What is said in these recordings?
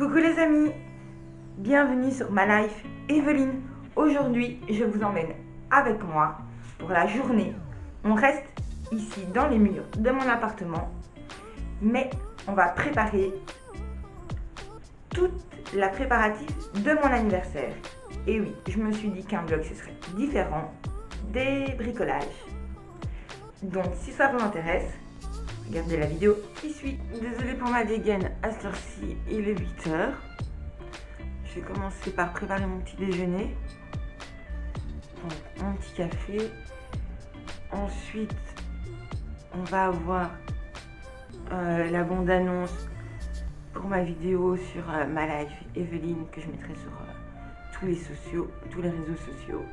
Coucou les amis, bienvenue sur ma life Evelyne. Aujourd'hui, je vous emmène avec moi pour la journée. On reste ici dans les murs de mon appartement, mais on va préparer toute la préparatif de mon anniversaire. Et oui, je me suis dit qu'un vlog ce serait différent des bricolages. Donc si ça vous intéresse, regardez la vidéo qui suit. Désolée pour ma dégaine, à cette heure-ci, il est 8h. Je vais commencer par préparer mon petit déjeuner. Donc, un petit café. Ensuite, on va avoir la bande-annonce pour ma vidéo sur ma life Evelyne que je mettrai sur tous les réseaux sociaux.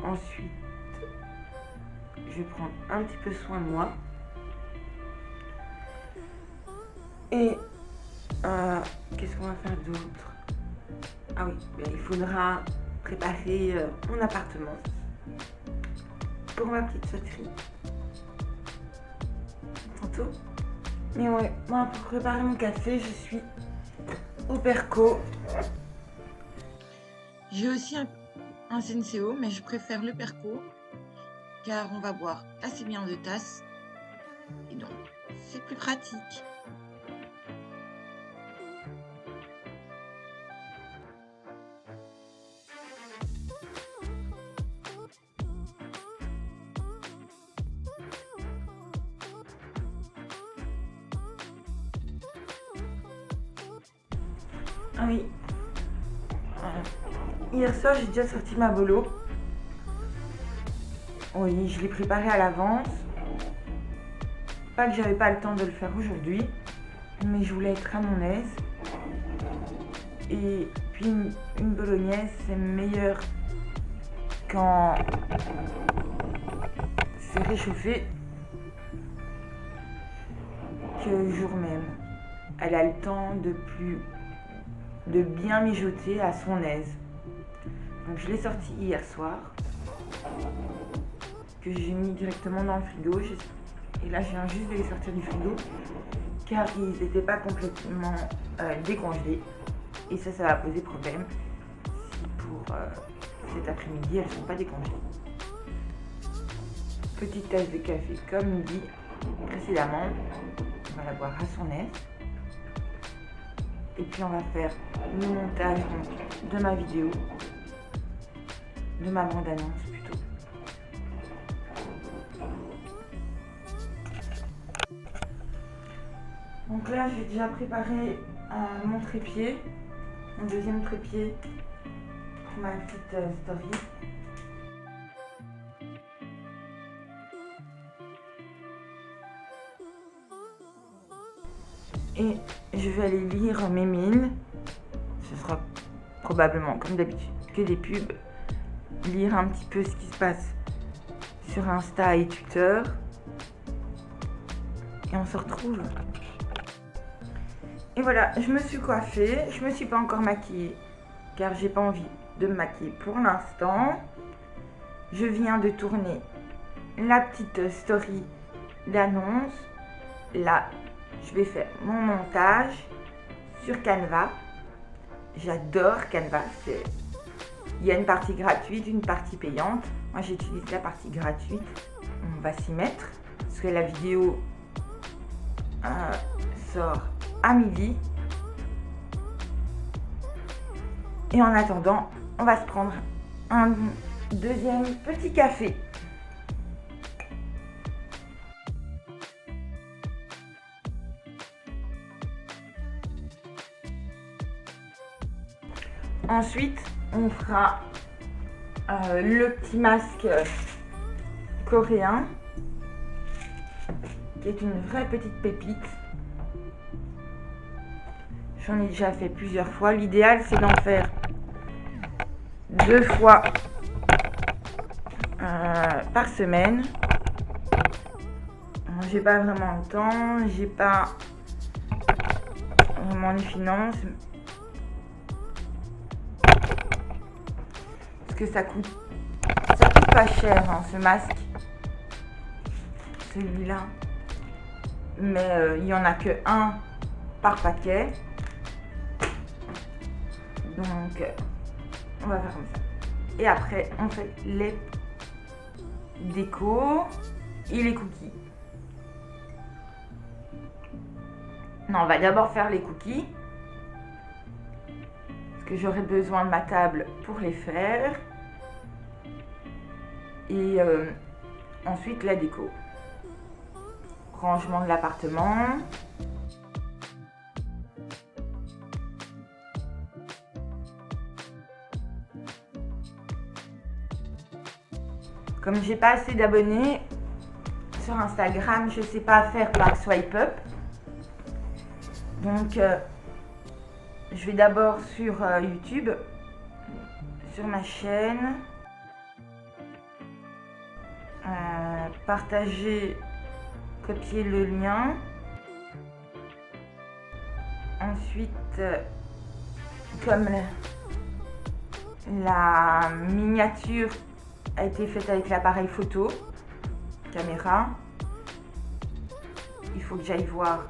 Ensuite, je vais prendre un petit peu soin de moi. Et qu'est-ce qu'on va faire d'autre? Ah oui, il faudra préparer mon appartement pour ma petite sauterie. Tantôt. Mais ouais, moi pour préparer mon café, je suis au Perco. J'ai aussi un Senseo, mais je préfère le Perco car on va boire assez bien de tasses et donc c'est plus pratique. Ah oui, hier soir j'ai déjà sorti ma bolo. Oui, je l'ai préparée à l'avance. Pas que j'avais pas le temps de le faire aujourd'hui, mais je voulais être à mon aise. Et puis une bolognaise, c'est meilleur quand c'est réchauffé que le jour même. Elle a le temps de bien mijoter à son aise. Donc je l'ai sorti hier soir, que j'ai mis directement dans le frigo. Et là je viens juste de les sortir du frigo car ils n'étaient pas complètement décongelés. Et ça va poser problème si pour cet après-midi elles ne sont pas décongelées. Petite tasse de café comme dit précédemment. On va la boire à son aise. Et puis on va faire le montage de ma vidéo, de ma bande-annonce plutôt. Donc là j'ai déjà préparé mon trépied, mon deuxième trépied pour ma petite story. Et je vais aller lire mes mails. Ce sera probablement, comme d'habitude, que des pubs. Lire un petit peu ce qui se passe sur Insta et Twitter. Et on se retrouve. Et voilà, je me suis coiffée. Je me suis pas encore maquillée car j'ai pas envie de me maquiller pour l'instant. Je viens de tourner la petite story d'annonce. Là, je vais faire mon montage sur Canva. J'adore Canva. Il y a une partie gratuite, une partie payante. Moi, j'utilise la partie gratuite. On va s'y mettre parce que la vidéo sort à midi. Et en attendant, on va se prendre un deuxième petit café. Ensuite, on fera le petit masque coréen, qui est une vraie petite pépite. J'en ai déjà fait plusieurs fois. L'idéal, c'est d'en faire 2 fois par semaine. J'ai pas vraiment le temps, j'ai pas vraiment les finances. Que ça coûte pas cher hein, ce masque, celui-là, mais il y en a que un par paquet. Donc, on va faire comme ça. Et après, on fait les décos et les cookies. Non, on va d'abord faire les cookies. Parce que j'aurai besoin de ma table pour les faire. Et ensuite, la déco. Rangement de l'appartement. Comme j'ai pas assez d'abonnés sur Instagram, je sais pas faire par swipe up. Donc je vais d'abord sur YouTube, sur ma chaîne, partager, copier le lien. Ensuite, comme la miniature a été faite avec l'appareil photo, caméra, il faut que j'aille voir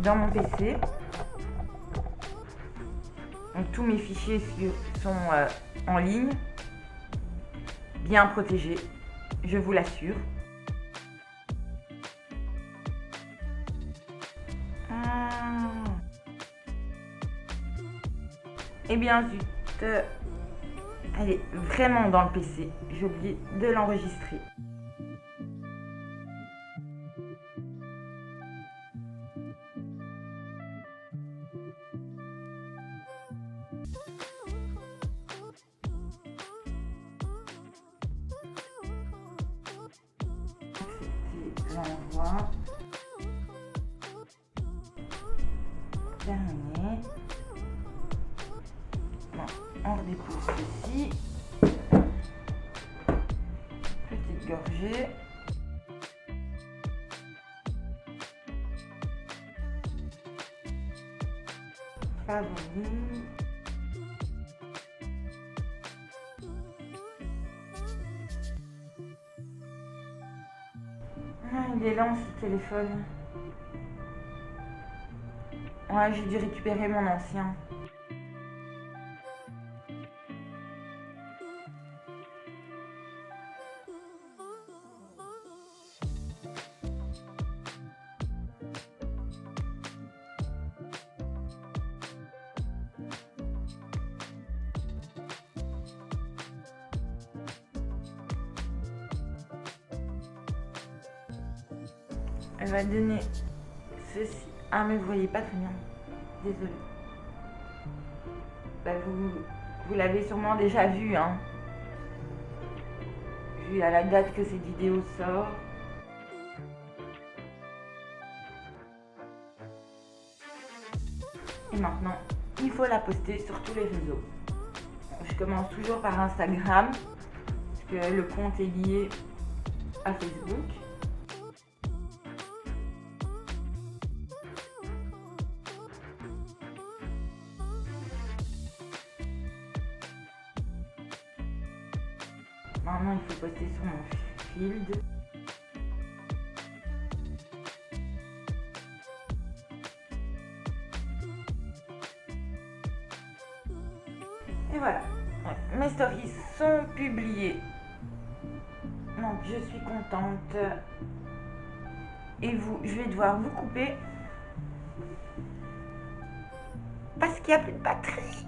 dans mon PC. Donc tous mes fichiers sont en ligne, bien protégés, je vous l'assure. Et bien zut, elle est vraiment dans le PC, j'ai oublié de l'enregistrer. C'était l'envoi. Terminé. Bon, on redécouvre ceci. Petite gorgée. Favori. Ah, il est lent ce téléphone. Ouais, j'ai dû récupérer mon ancien. Elle va donner ceci. Ah mais vous voyez pas très bien. Désolée. Bah, vous l'avez sûrement déjà vu, hein. Vu à la date que cette vidéo sort. Et maintenant, il faut la poster sur tous les réseaux. Je commence toujours par Instagram, parce que le compte est lié à Facebook. Maintenant, il faut poster sur mon field. Et voilà, mes stories sont publiées. Donc, je suis contente. Et vous, je vais devoir vous couper parce qu'il n'y a plus de batterie.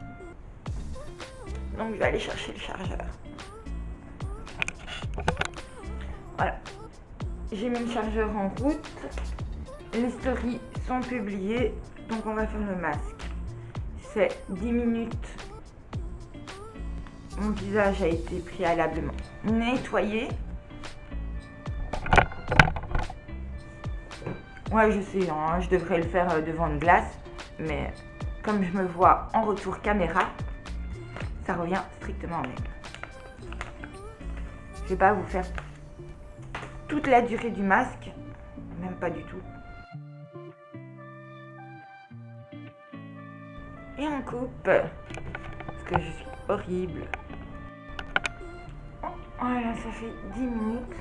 Donc, je vais aller chercher le chargeur. Voilà, j'ai mis le chargeur en route, les stories sont publiées, donc on va faire le masque. C'est 10 minutes, mon visage a été préalablement nettoyé. Ouais, je sais, hein, je devrais le faire devant une glace, mais comme je me vois en retour caméra, ça revient strictement au même. Je vais pas vous faire toute la durée du masque, même pas du tout. Et on coupe, parce que je suis horrible. Voilà, ça fait 10 minutes.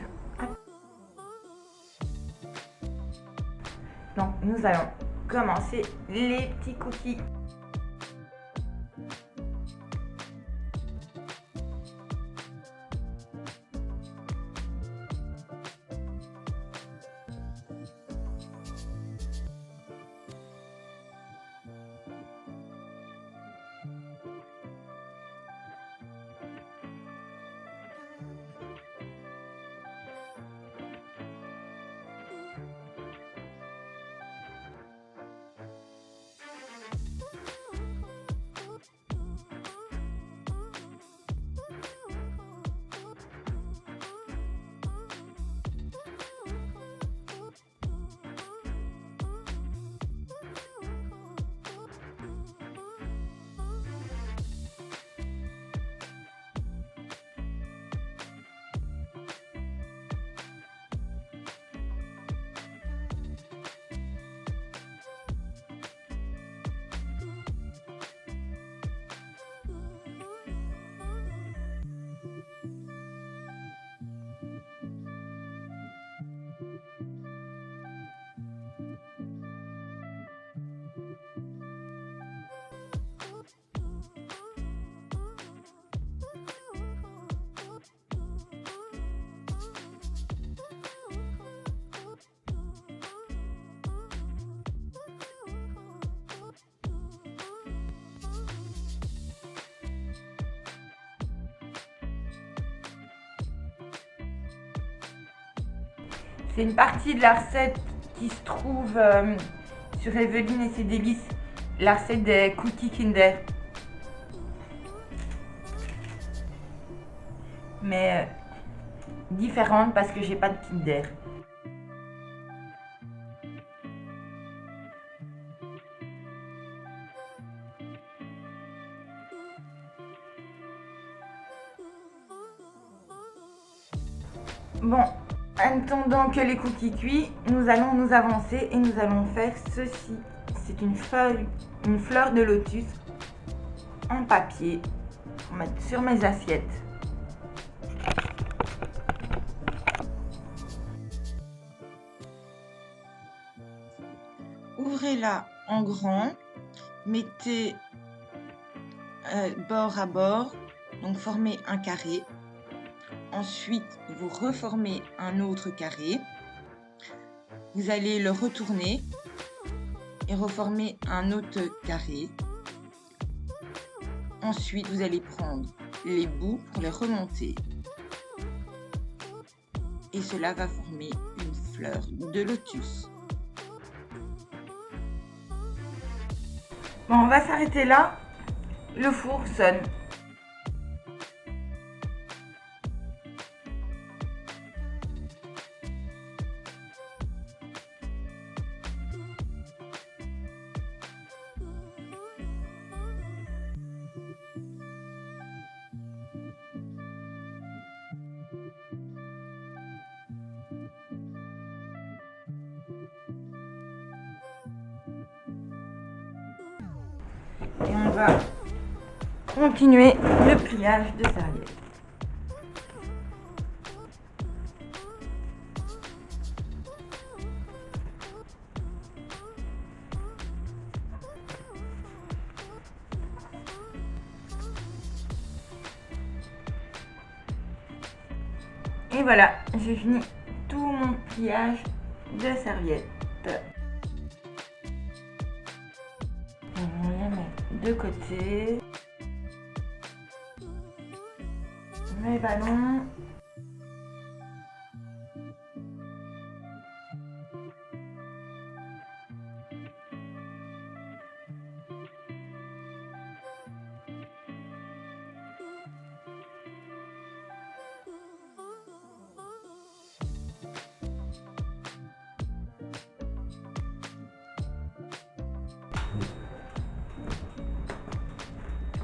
Donc nous allons commencer les petits cookies. C'est une partie de la recette qui se trouve sur Evelyne et ses délices, la recette des cookies Kinder. Mais différente parce que j'ai pas de Kinder. Bon, en attendant que les cookies cuisent, nous allons nous avancer et nous allons faire ceci. C'est une fleur de lotus en papier pour mettre sur mes assiettes. Ouvrez-la en grand, mettez bord à bord, donc formez un carré. Ensuite, vous reformez un autre carré. Vous allez le retourner et reformer un autre carré. Ensuite, vous allez prendre les bouts pour les remonter. Et cela va former une fleur de lotus. Bon, on va s'arrêter là. Le four sonne. Et on va continuer le pliage de serviette. Et voilà, j'ai fini tout mon pliage de serviette. On va les mettre de côté. Mes ballons.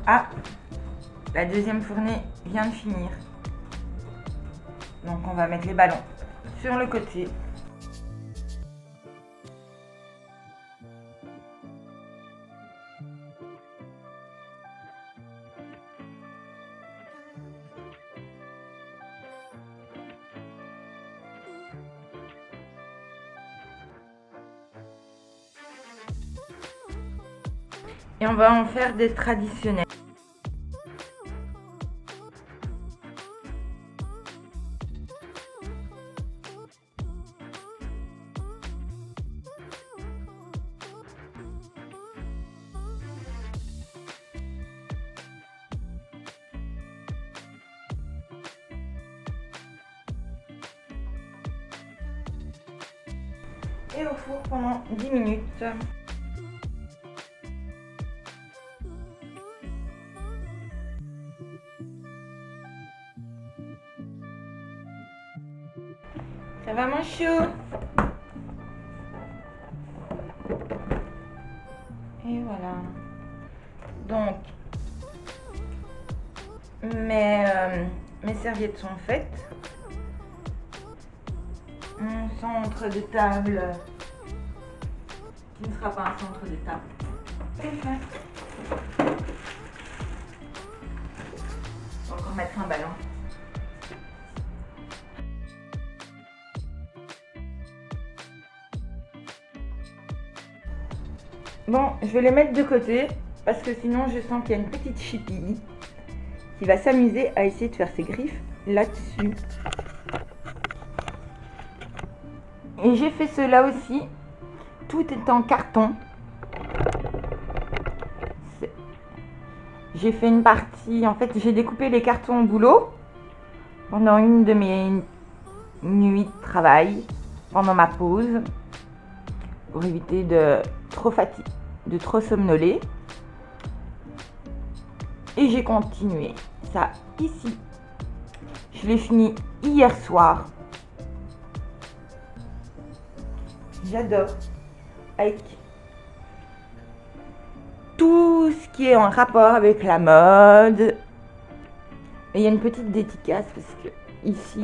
Ah, la deuxième fournée vient de finir. Donc on va mettre les ballons sur le côté. Et on va en faire des traditionnels. Et au four pendant 10 minutes. Ça va mon chou? Et voilà. Donc, mes serviettes sont faites. Mon centre de table, qui ne sera pas un centre de table, est fait. On va encore mettre un ballon. Bon, je vais les mettre de côté parce que sinon je sens qu'il y a une petite chipie qui va s'amuser à essayer de faire ses griffes là-dessus. Et j'ai fait cela aussi. Tout est en carton. J'ai fait une partie, en fait j'ai découpé les cartons au boulot pendant une de mes nuits de travail, pendant ma pause, pour éviter de trop somnoler. Et j'ai continué ça ici. Je l'ai fini hier soir. J'adore. Avec tout ce qui est en rapport avec la mode. Et il y a une petite dédicace parce que ici,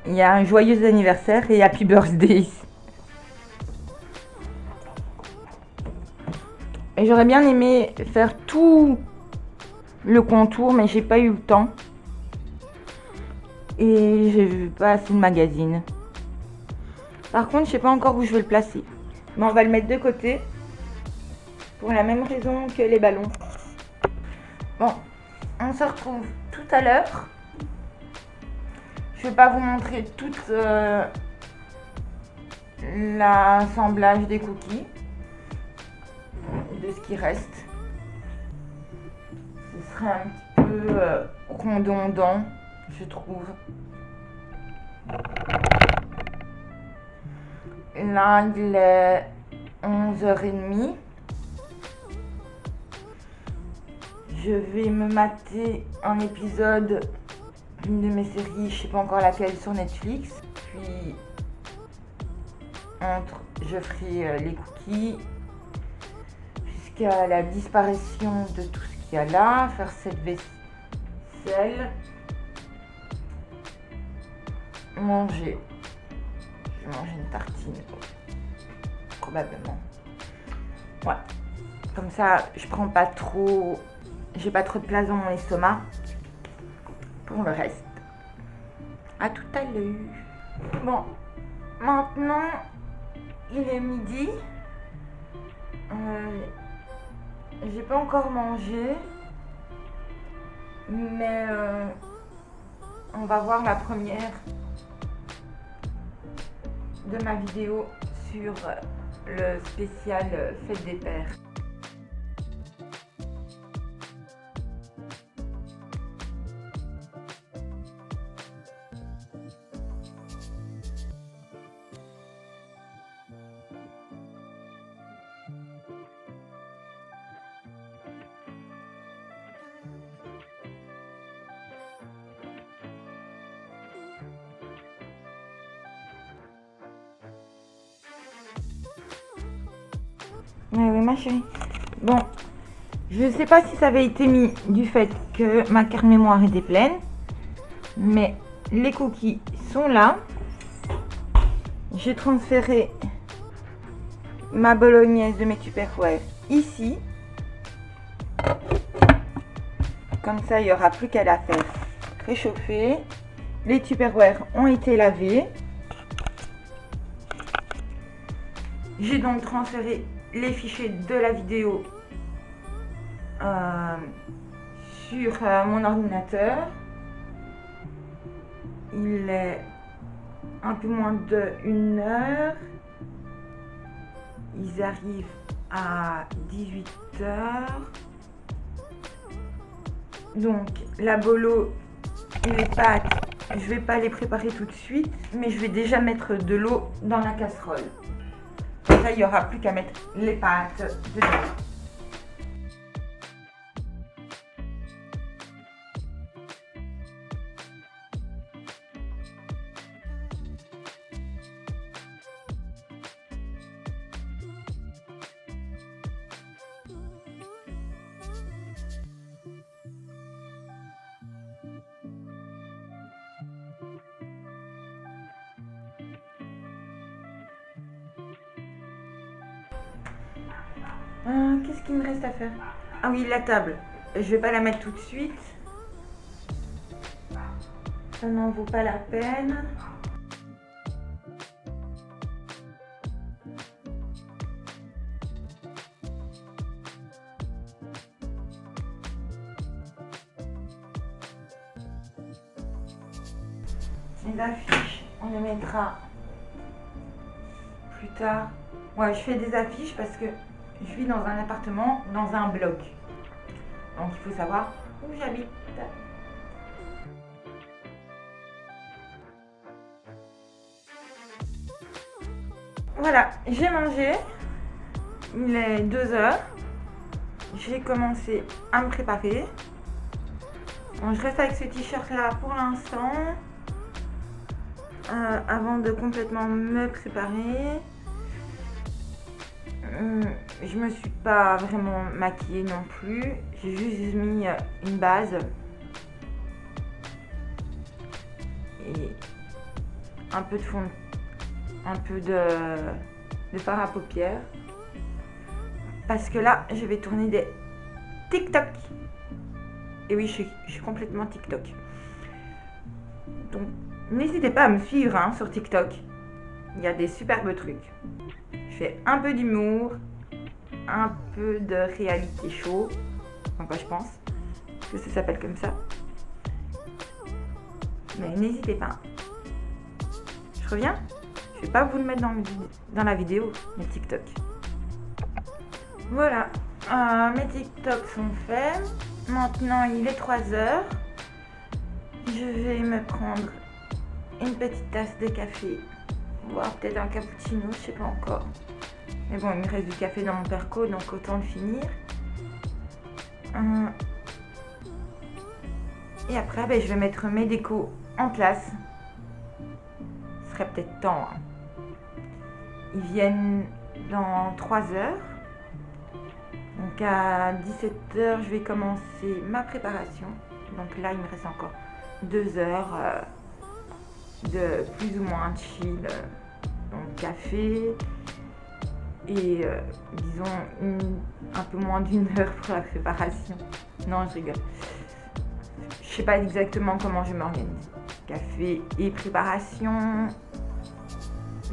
il y a un joyeux anniversaire et happy birthday. Et j'aurais bien aimé faire tout le contour, mais j'ai pas eu le temps. Et j'ai vu pas assez de magazines. Par contre, je sais pas encore où je vais le placer. Mais on va le mettre de côté. Pour la même raison que les ballons. Bon, on se retrouve tout à l'heure. Je vais pas vous montrer tout l'assemblage des cookies. De ce qui reste. Ce serait un petit peu redondant, je trouve. Là, il est 11h30. Je vais me mater un épisode d'une de mes séries, je sais pas encore laquelle, sur Netflix. Puis, je ferai les cookies jusqu'à la disparition de tout ce qu'il y a là. Faire cette vaisselle. Manger. Je vais manger une tartine. Probablement. Ouais. Comme ça, je prends pas trop. J'ai pas trop de place dans mon estomac. Pour le reste. À tout à l'heure. Bon. Maintenant, il est midi. J'ai pas encore mangé. Mais on va voir la première de ma vidéo sur le spécial Fête des Pères. Oui, ma chérie. Bon, je sais pas si ça avait été mis du fait que ma carte mémoire était pleine, mais les cookies sont là. J'ai transféré ma bolognaise de mes Tupperware ici. Comme ça, il n'y aura plus qu'à la faire réchauffer. Les Tupperware ont été lavés. J'ai donc transféré les fichiers de la vidéo sur mon ordinateur. Il est un peu moins d'1 heure. Ils arrivent à 18 h. Donc la bolo et les pâtes, je vais pas les préparer tout de suite, mais je vais déjà mettre de l'eau dans la casserole. Comme ça, il n'y aura plus qu'à mettre les pâtes dedans. Qu'est-ce qu'il me reste à faire? Ah oui, la table. Je vais pas la mettre tout de suite. Ça n'en vaut pas la peine. Les affiches, on les mettra plus tard. Ouais, je fais des affiches parce que je vis dans un appartement, dans un bloc. Donc il faut savoir où j'habite. Voilà, j'ai mangé. Il est 2 h. J'ai commencé à me préparer. Bon, je reste avec ce t-shirt là pour l'instant. Avant de complètement me préparer. Je me suis pas vraiment maquillée non plus. J'ai juste mis une base et un peu de fond, un peu de fard à paupières. Parce que là, je vais tourner des TikTok. Et oui, je suis complètement TikTok. Donc, n'hésitez pas à me suivre sur TikTok. Il y a des superbes trucs. Je fais un peu d'humour, un peu de réalité show. Enfin, quoi, je pense que ça s'appelle comme ça. Mais n'hésitez pas. Je reviens. Je vais pas vous le mettre dans la vidéo, mes TikTok. Voilà. Mes TikTok sont faits. Maintenant, il est 3 h. Je vais me prendre une petite tasse de café, voire peut-être un cappuccino, je sais pas encore. Mais bon, il me reste du café dans mon perco, donc autant le finir. Et après, je vais mettre mes décos en place. Ce serait peut-être temps. Ils viennent dans 3 h. Donc à 17 h, je vais commencer ma préparation. Donc là, il me reste encore 2 heures de plus ou moins chill. Donc café et disons un peu moins d'1 heure pour la préparation. Non, je rigole. Je sais pas exactement comment je m'organise. Café et préparation.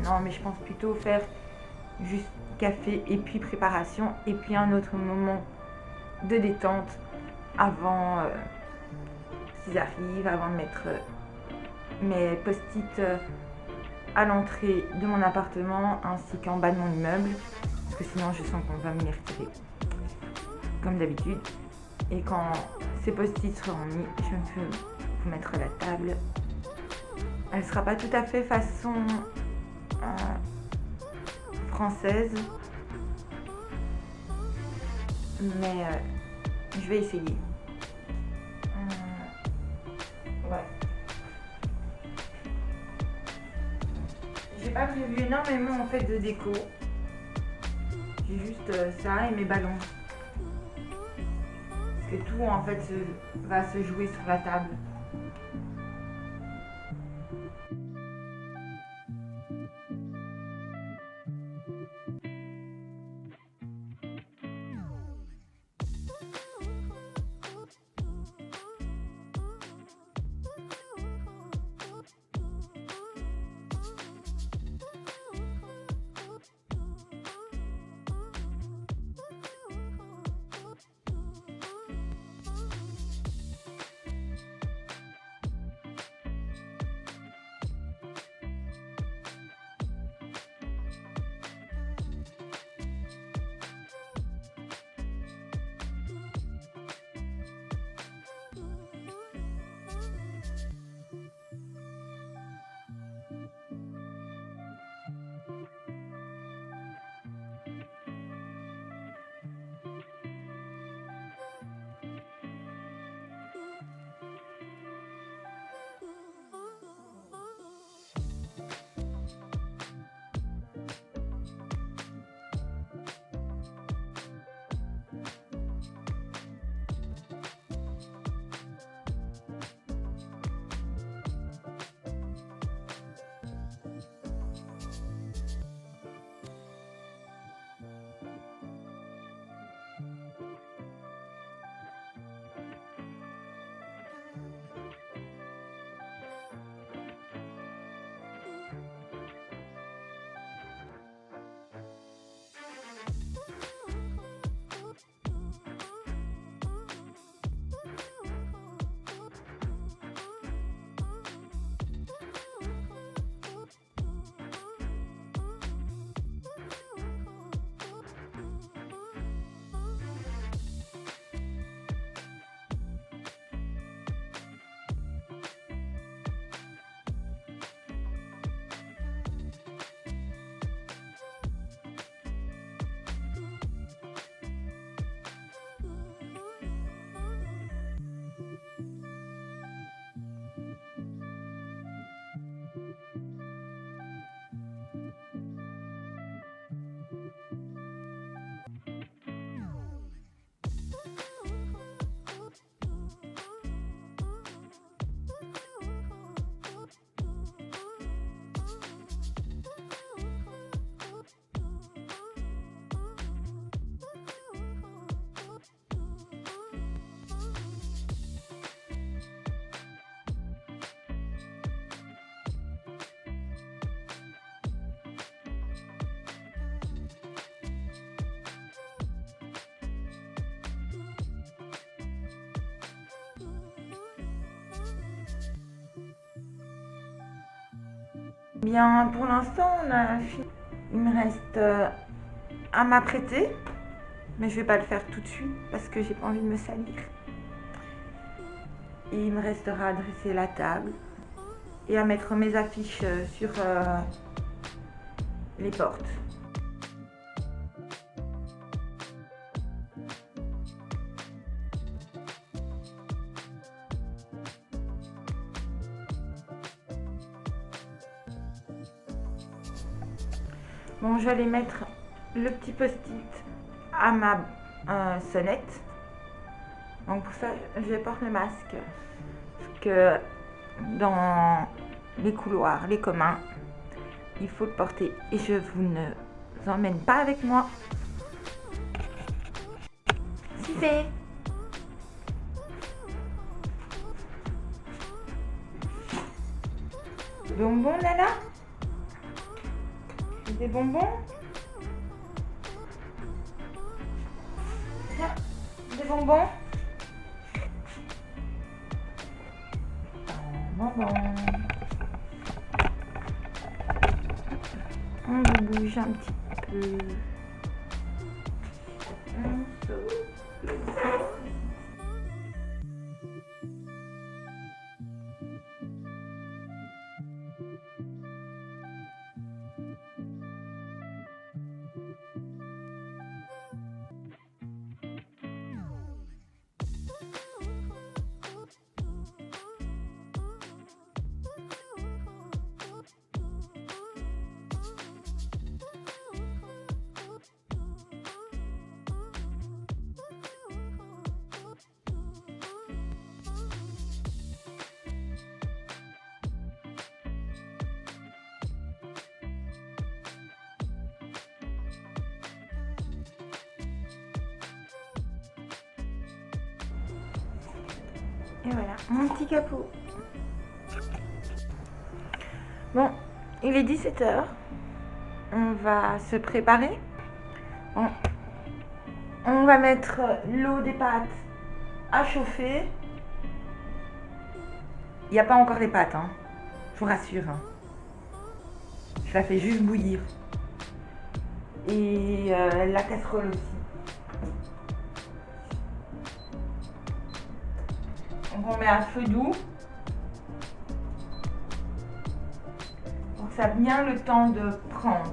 Non, mais je pense plutôt faire juste café et puis préparation et puis un autre moment de détente avant qu'ils arrivent, avant de mettre mes post-it à l'entrée de mon appartement ainsi qu'en bas de mon immeuble, parce que sinon je sens qu'on va me les retirer comme d'habitude. Et quand ces post-it seront mis, je vais vous mettre la table. Elle sera pas tout à fait façon française, mais je vais essayer. Ouais. J'ai pas prévu énormément en fait de déco. J'ai juste ça et mes ballons. Parce que tout en fait va se jouer sur la table. Bien, pour l'instant, on a fini. Il me reste à m'apprêter, mais je vais pas le faire tout de suite parce que j'ai pas envie de me salir. Et il me restera à dresser la table et à mettre mes affiches sur les portes. Bon, je vais aller mettre le petit post-it à ma sonnette. Donc pour ça, je porte le masque. Parce que dans les couloirs, les communs, il faut le porter. Et je vous ne vous emmène pas avec moi. Si c'est. Bonbons, Nana? Des bonbons? Tiens, des bonbons? Bonbons. On vous bouge un petit peu. On souffle. Et voilà, mon petit capot. Bon, il est 17h. On va se préparer. Bon, on va mettre l'eau des pâtes à chauffer. Il n'y a pas encore les pâtes, hein. Je vous rassure. Hein. Je la fais juste bouillir. Et la casserole aussi. Donc on met à feu doux. Pour que ça ait bien le temps de prendre.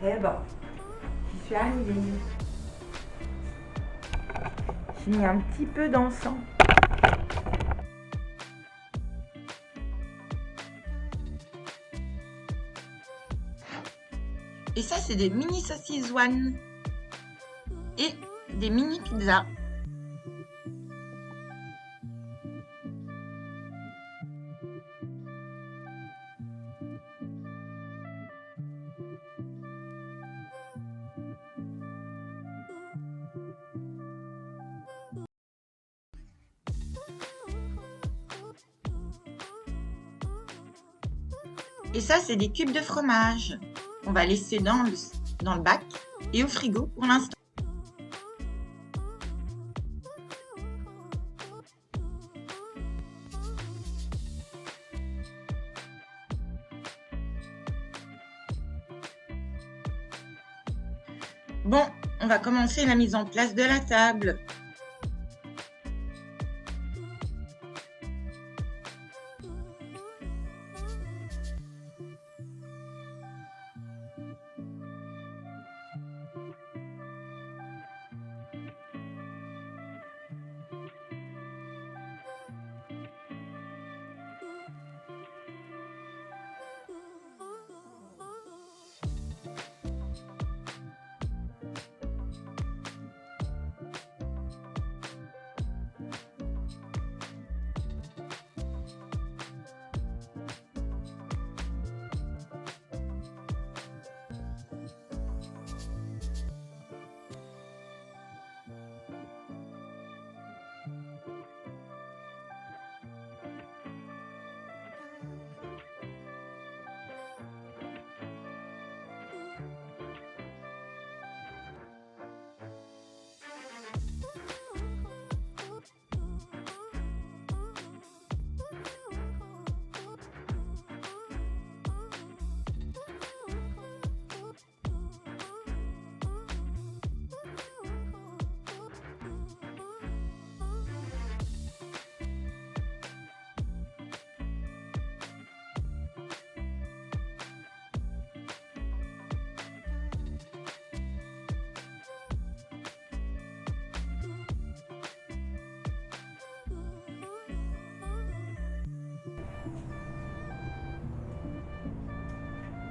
Eh ben, j'y suis arrivée. J'ai mis un petit peu d'encens. Et ça, c'est des mini saucisses one et des mini pizzas. Et ça, c'est des cubes de fromage. On va laisser dans le bac et au frigo pour l'instant. Bon, on va commencer la mise en place de la table.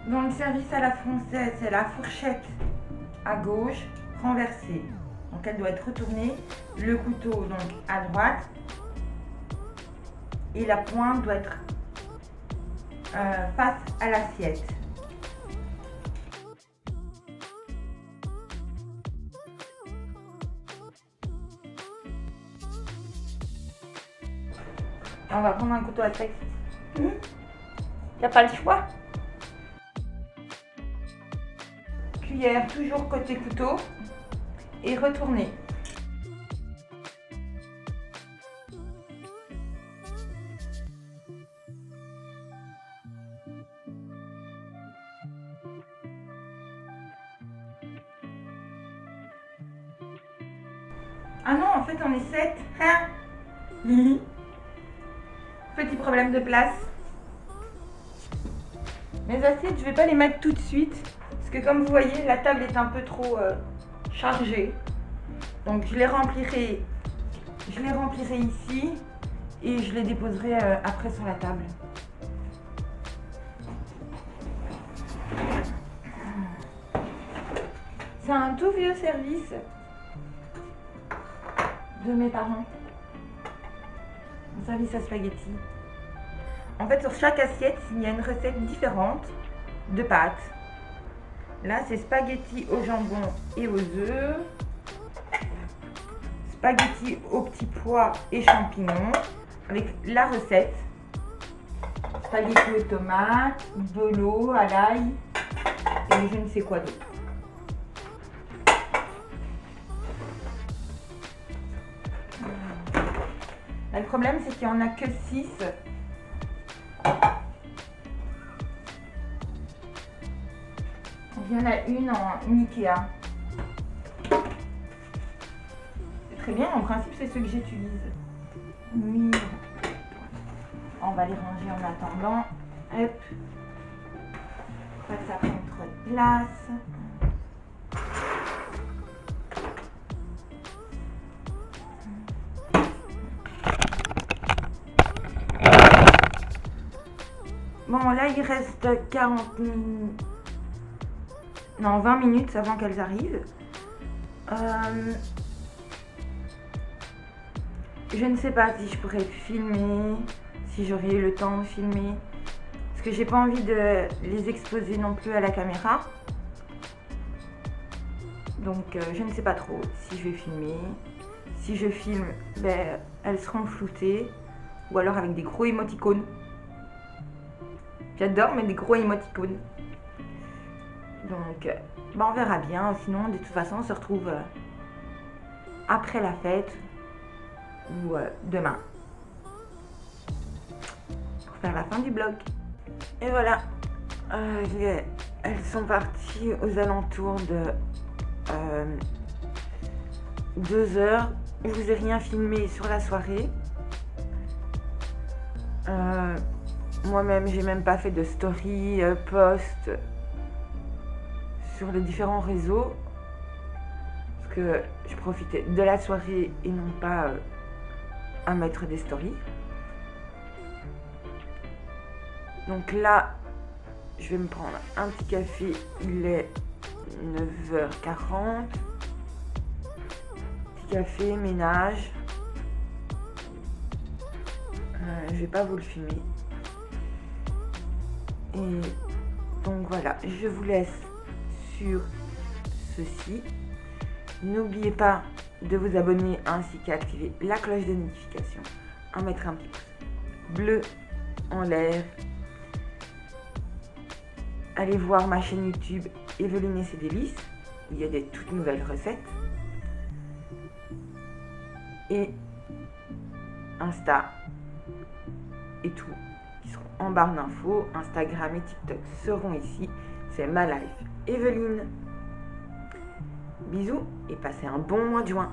Dans le service à la française, c'est la fourchette à gauche renversée. Donc elle doit être retournée. Le couteau donc à droite. Et la pointe doit être face à l'assiette. On va prendre un couteau à sec. Il n'y a pas le choix. Cuillère toujours côté couteau et retourner. Ah non, en fait on est 7. Hein? Petit problème de place. Mes assiettes, je vais pas les mettre tout de suite. Parce que comme vous voyez, la table est un peu trop chargée. Donc je les remplirai ici. Et je les déposerai après sur la table. C'est un tout vieux service de mes parents. Un service à spaghetti. En fait, sur chaque assiette, il y a une recette différente de pâtes. Là, c'est spaghetti au jambon et aux œufs. Spaghetti aux petits pois et champignons. Avec la recette. Spaghetti aux tomates, de l'eau, à l'ail et je ne sais quoi d'autre. Le problème, c'est qu'il n'y en a que 6. Il y en a une en Ikea. C'est très bien, en principe, c'est ceux que j'utilise. Oui. On va les ranger en attendant. Hop. Pas que ça prenne trop de place. Bon, là, il reste 40 minutes. Non, 20 minutes avant qu'elles arrivent. Je ne sais pas si je pourrais filmer, si j'aurais eu le temps de filmer. Parce que j'ai pas envie de les exposer non plus à la caméra. Donc, je ne sais pas trop si je vais filmer. Si je filme, ben, elles seront floutées. Ou alors avec des gros émoticônes. J'adore mettre des gros émoticônes. Donc, ben on verra bien. Sinon, de toute façon, on se retrouve après la fête ou demain pour faire la fin du vlog. Et voilà, elles sont parties aux alentours de 2 heures. Je vous ai rien filmé sur la soirée. Moi-même, j'ai même pas fait de story, post sur les différents réseaux parce que je profitais de la soirée et non pas à mettre des stories. Donc là, je vais me prendre un petit café. Il est 9h40. Petit café, ménage. Je vais pas vous le filmer. Et donc voilà, je vous laisse sur ceci. N'oubliez pas de vous abonner ainsi qu'à activer la cloche de notification, à mettre un petit pouce bleu en l'air. Allez voir ma chaîne YouTube Evelyne et ses délices, où il y a des toutes nouvelles recettes. Et Insta et tout qui seront en barre d'infos. Instagram et TikTok seront ici. C'est ma life Evelyne. Bisous et passez un bon mois de juin.